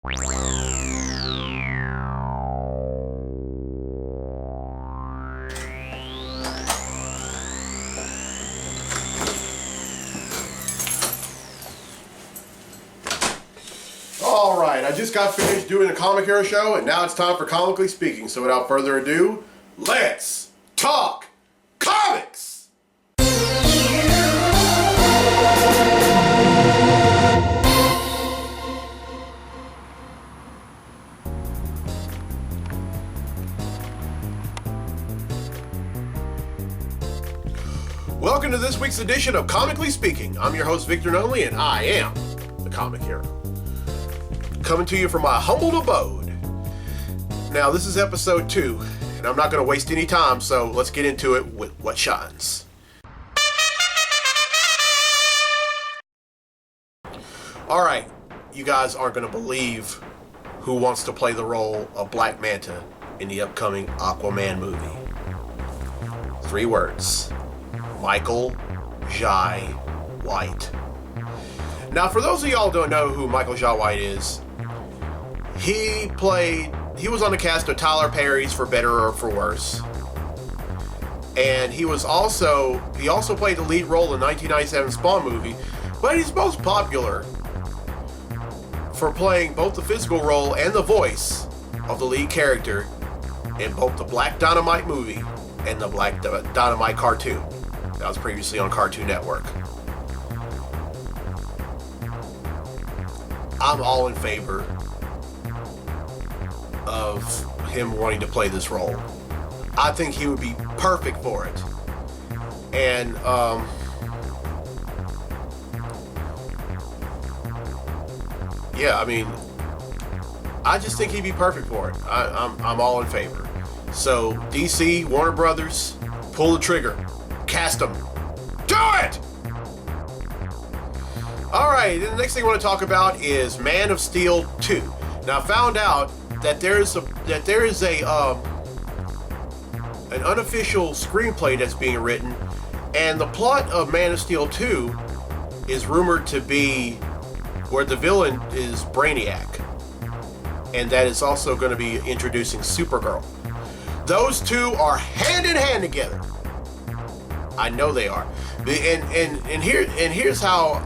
Alright, I just got finished doing the Comic Hero show, and now it's time for Comically Speaking. So without further ado, let's talk comics! Welcome to this week's edition of Comically Speaking. I'm your host, Victor Nunley, and I am the Comic Hero. Coming to you from my humbled abode. Now, this is episode 2, and I'm not going to waste any time, so let's get into it with what shines. Alright, you guys aren't going to believe who wants to play the role of Black Manta in the upcoming Aquaman movie. 3 words. Michael Jai White. Now, for those of y'all who don't know who Michael Jai White is, he was on the cast of Tyler Perry's For Better or For Worse. And he also played the lead role in the 1997 Spawn movie, but he's most popular for playing both the physical role and the voice of the lead character in both the Black Dynamite movie and the Black Dynamite cartoon that was previously on Cartoon Network. I'm all in favor of him wanting to play this role. I think he would be perfect for it. And yeah, I mean, I just think he'd be perfect for it. I'm all in favor. So DC, Warner Brothers, pull the trigger, cast him, do it! Alright, the next thing I want to talk about is Man of Steel 2. Now, I found out that there is an unofficial screenplay that's being written, and the plot of Man of Steel 2 is rumored to be where the villain is Brainiac, and that is also going to be introducing Supergirl. Those two are hand in hand together. I know they are, and here's how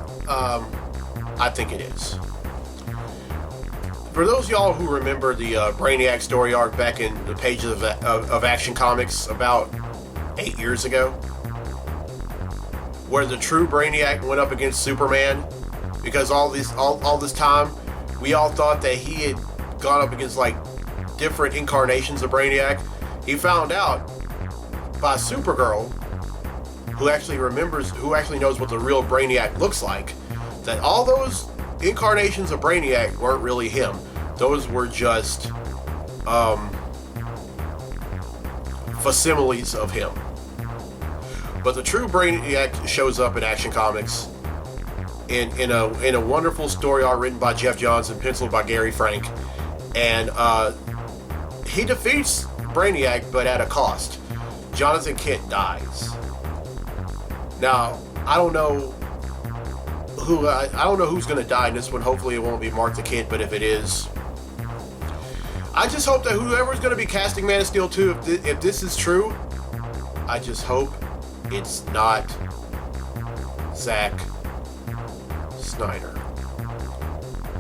I think it is. For those of y'all who remember the Brainiac story arc back in the pages of Action Comics about 8 years ago, where the true Brainiac went up against Superman, because all this time we all thought that he had gone up against like different incarnations of Brainiac. He found out by Supergirl, who actually knows what the real Brainiac looks like, that all those incarnations of Brainiac weren't really him. Those were just facsimiles of him. But the true Brainiac shows up in Action Comics in a wonderful story arc written by Jeff Johns and penciled by Gary Frank, and he defeats Brainiac, but at a cost. Jonathan Kent dies. Now, I don't know who's going to die in this one. Hopefully it won't be Mark the Kid, but if it is, I just hope that whoever's going to be casting Man of Steel 2, if this is true, I just hope it's not Zack Snyder.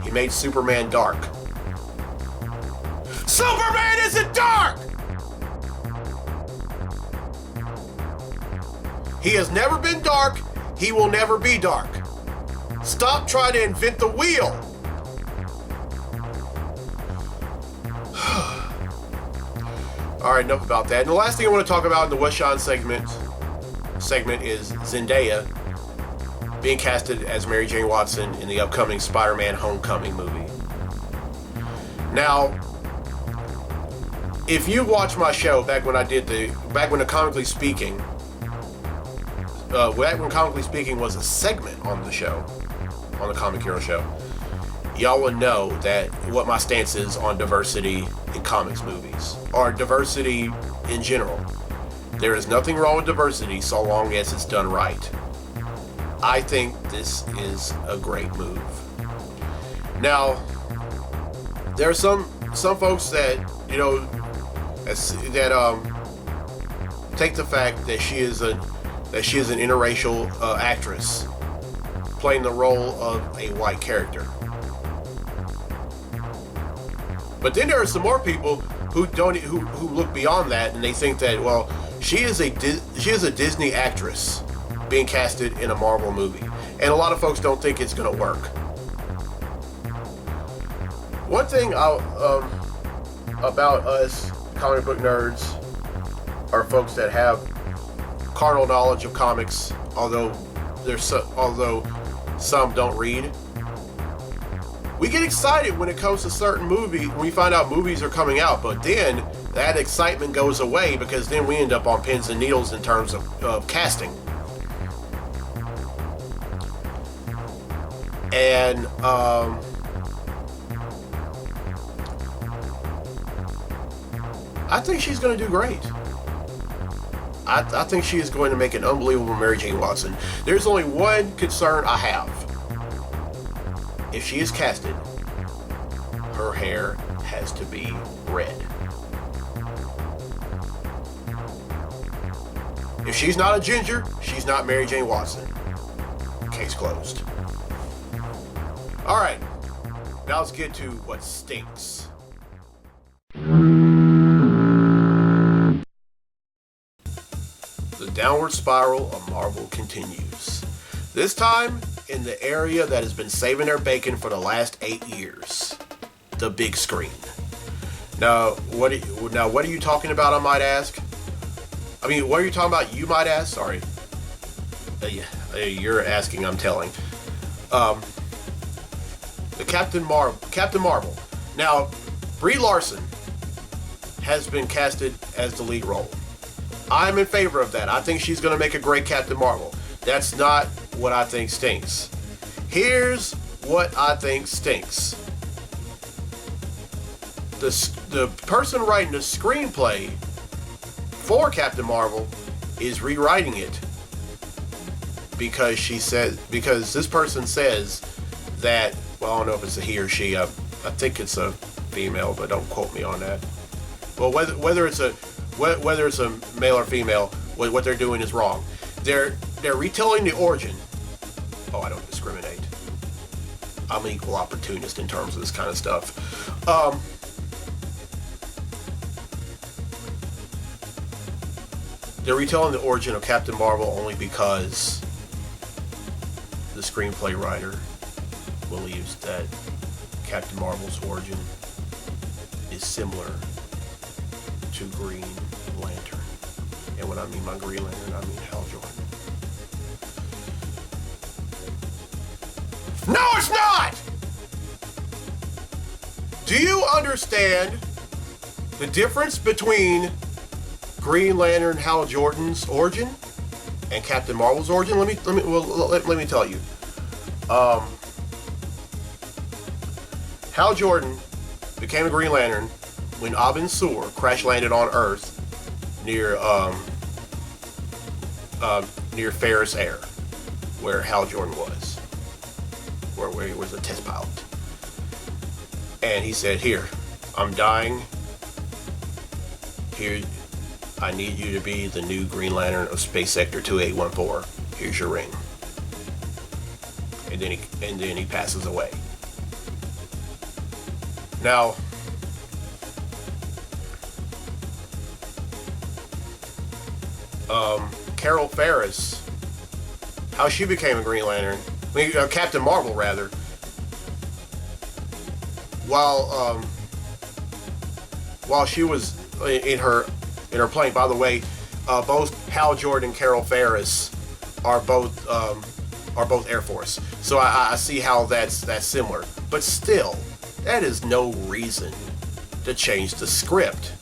He made Superman dark. Superman isn't dark! He has never been dark. He will never be dark. Stop trying to invent the wheel. Alright, enough about that. And the last thing I want to talk about in the What Shine segment is Zendaya being casted as Mary Jane Watson in the upcoming Spider-Man Homecoming movie. Now, if you watched my show back when Comically Speaking was a segment on the show, on the Comic Hero show, y'all would know that what my stance is on diversity in comics movies, or diversity in general. There is nothing wrong with diversity so long as it's done right. I think this is a great move. Now, There are some folks that take the fact that she is an interracial actress playing the role of a white character. But then there are some more people who look beyond that, and they think that, well, she is a Disney actress being casted in a Marvel movie, and a lot of folks don't think it's going to work. One thing about us comic book nerds, are folks that have carnal knowledge of comics, although some don't read. We get excited when it comes to certain movies, when we find out movies are coming out, but then that excitement goes away because then we end up on pins and needles in terms of casting. And I think she's going to do great. I think she is going to make an unbelievable Mary Jane Watson. There's only one concern I have. If she is casted, her hair has to be red. If she's not a ginger, she's not Mary Jane Watson. Case closed. Alright, now let's get to what stinks. The downward spiral of Marvel continues. This time in the area that has been saving their bacon for the last 8 years. The big screen. Now, what are you talking about, I might ask? I mean, what are you talking about, you might ask? Sorry. You're asking, I'm telling. The Captain Marvel. Now, Brie Larson has been casted as the lead role. I'm in favor of that. I think she's going to make a great Captain Marvel. That's not what I think stinks. Here's what I think stinks. The person writing the screenplay for Captain Marvel is rewriting it because this person says that, well, I don't know if it's a he or she. I think it's a female, but don't quote me on that. Well, whether it's a male or female, what they're doing is wrong. They're retelling the origin. Oh, I don't discriminate. I'm an equal opportunist in terms of this kind of stuff. They're retelling the origin of Captain Marvel only because the screenplay writer believes that Captain Marvel's origin is similar to Green Lantern. And when I mean by Green Lantern, I mean Hal Jordan. No, it's not! Do you understand the difference between Green Lantern Hal Jordan's origin and Captain Marvel's origin? Let me tell you. Hal Jordan became a Green Lantern when Abin Sur crash landed on Earth near Ferris Air, where Hal Jordan was, where he was a test pilot. And he said, "Here, I'm dying. Here, I need you to be the new Green Lantern of Space Sector 2814. Here's your ring." And then he passes away. Now, Carol Ferris, how she became a Green Lantern, Captain Marvel rather, while she was in her plane. By the way, both Hal Jordan and Carol Ferris are both Air Force, so I see how that's similar. But still, that is no reason to change the script.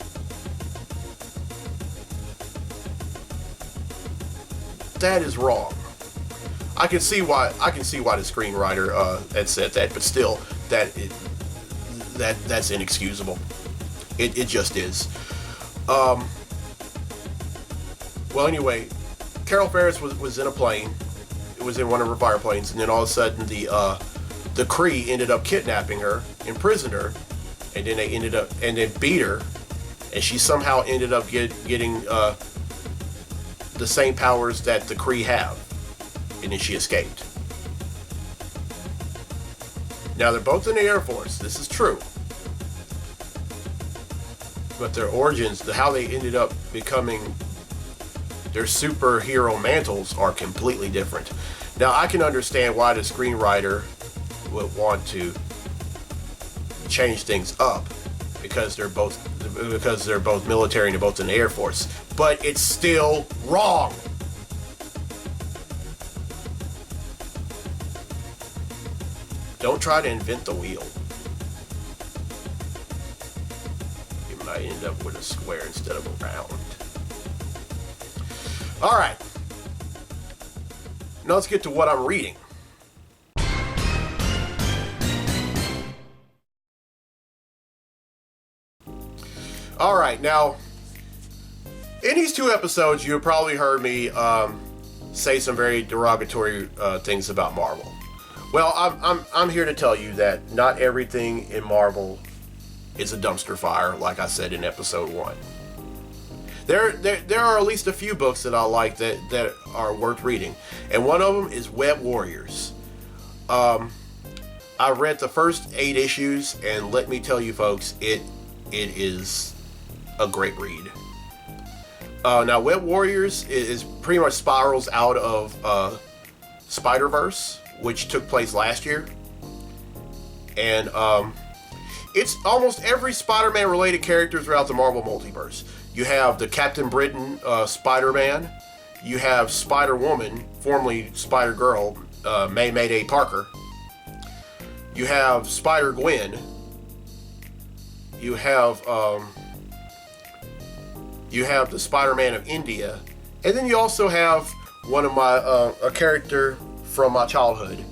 That is wrong. I can see why the screenwriter had said that, but still, that's inexcusable. It just is. Well, anyway, Carol Ferris was in a plane. It was in one of her fire planes, and then all of a sudden the Kree ended up kidnapping her, imprisoned her, and then they ended up and then beat her, and she somehow ended up getting the same powers that the Kree have, and then she escaped. Now they're both in the Air Force. This is true. But their origins, how they ended up becoming their superhero mantles, are completely different. Now I can understand why the screenwriter would want to change things up because they're both military and they're both in the Air Force. But it's still wrong. Don't try to invent the wheel. You might end up with a square instead of a round. All right. Now let's get to what I'm reading. All right, now, in these 2 episodes, you have probably heard me say some very derogatory things about Marvel. Well, I'm here to tell you that not everything in Marvel is a dumpster fire, like I said in episode 1. There are at least a few books that I like that are worth reading, and one of them is Web Warriors. I read the first 8 issues, and let me tell you, folks, it is a great read. Now, Web Warriors is pretty much spirals out of Spider-Verse, which took place last year, and it's almost every Spider-Man related character throughout the Marvel multiverse. You have the Captain Britain Spider-Man, you have Spider-Woman, formerly Spider-Girl, Mayday Parker, you have Spider-Gwen, you have the Spider-Man of India, and then you also have one of my a character from my childhood,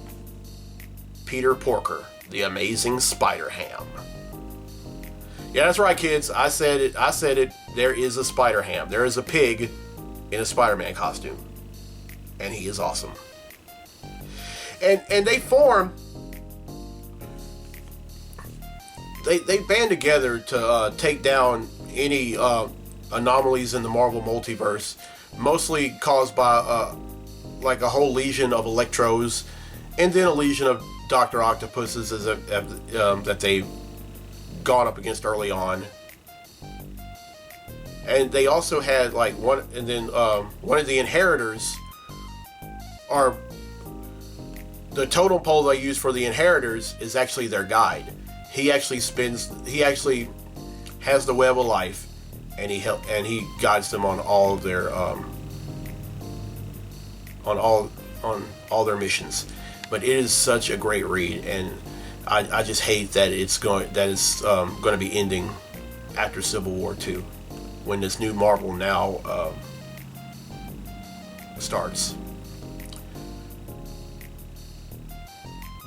Peter Porker, the Amazing Spider-Ham. Yeah, that's right, kids. I said it. There is a Spider-Ham. There is a pig in a Spider-Man costume, and he is awesome. And they form. They band together to take down any anomalies in the Marvel multiverse, mostly caused by like a whole legion of Electros, and then a legion of Dr. Octopuses that they've gone up against early on. And they also had like one of the Inheritors are the totem pole they use for the Inheritors is actually their guide. He actually has the web of life, and he guides them on all of their on all their missions. But it is such a great read, and I just hate that it's going to be ending after Civil War 2, when this new Marvel Now starts.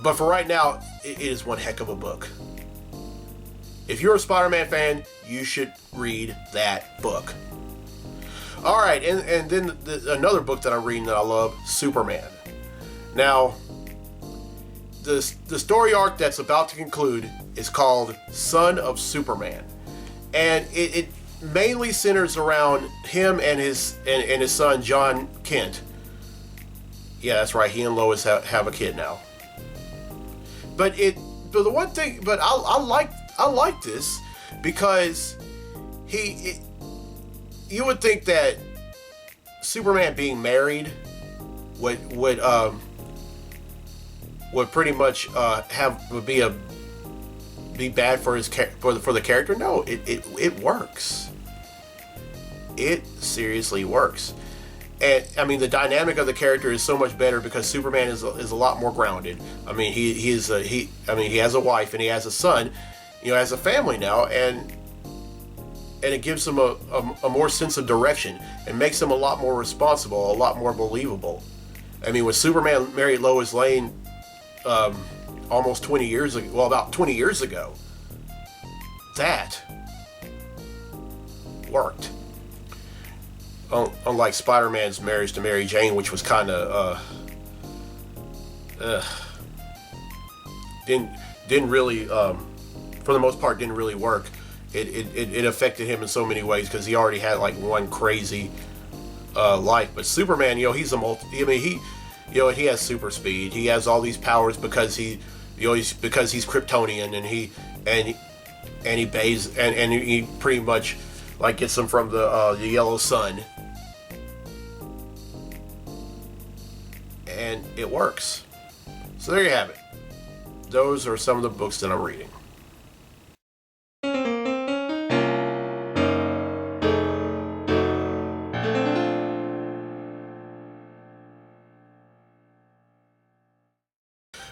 But for right now, it is one heck of a book. If you're a Spider-Man fan, you should read that book. All right, and then another book that I'm reading that I love, Superman. Now, the story arc that's about to conclude is called Son of Superman, and it mainly centers around him and his son John Kent. Yeah, that's right. He and Lois have a kid now. But the one thing, but I like this because you would think that Superman being married would pretty much be bad for the character. No, it works. It seriously works. And I mean, the dynamic of the character is so much better because Superman is a lot more grounded. I mean, he has a wife and he has a son, has a family now, and it gives him a more sense of direction and makes him a lot more responsible, a lot more believable. I mean, when Superman married Lois Lane almost 20 years ago, well, about 20 years ago, that worked. Unlike Spider-Man's marriage to Mary Jane, which was kind of didn't really for the most part, didn't really work. It affected him in so many ways because he already had like one crazy life. But Superman, he's a he has super speed. He has all these powers because he's Kryptonian, and he bathes and he pretty much like gets them from the yellow sun, and it works. So there you have it. Those are some of the books that I'm reading.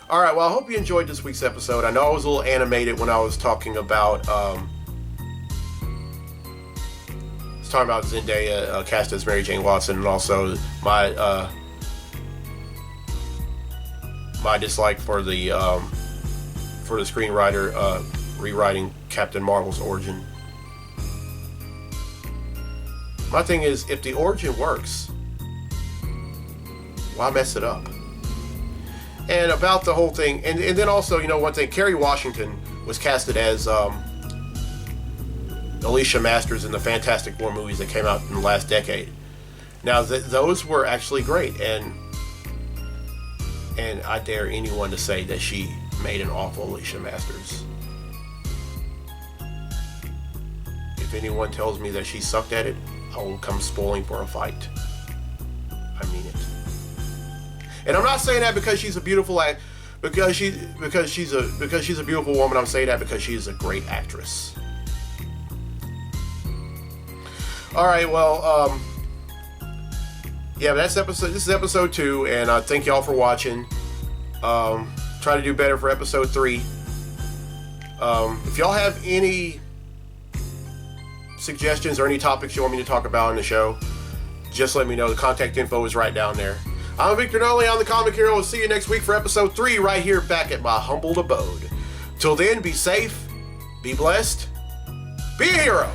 All right, well, I hope you enjoyed this week's episode. I know I was a little animated when I was talking about Zendaya cast as Mary Jane Watson, and also my dislike for the screenwriter rewriting Captain Marvel's origin. My thing is, if the origin works, why mess it up? And about the whole thing, and then also, one thing, Kerry Washington was casted as Alicia Masters in the Fantastic Four movies that came out in the last decade. Now, those were actually great, and I dare anyone to say that she made an awful Alicia Masters. If anyone tells me that she sucked at it, I will come spoiling for a fight. I mean it. And I'm not saying that because she's a beautiful because she's a beautiful woman. I'm saying that because she is a great actress. All right, well, yeah, this is episode 2, and I thank y'all for watching. Try to do better for episode 3. If y'all have any suggestions or any topics you want me to talk about in the show, just let me know. The contact info is right down there. I'm Victor Nunley. I'm the Comic Hero. We'll see you next week for episode 3 right here back at my humbled abode. Till then, be safe, be blessed, be a hero.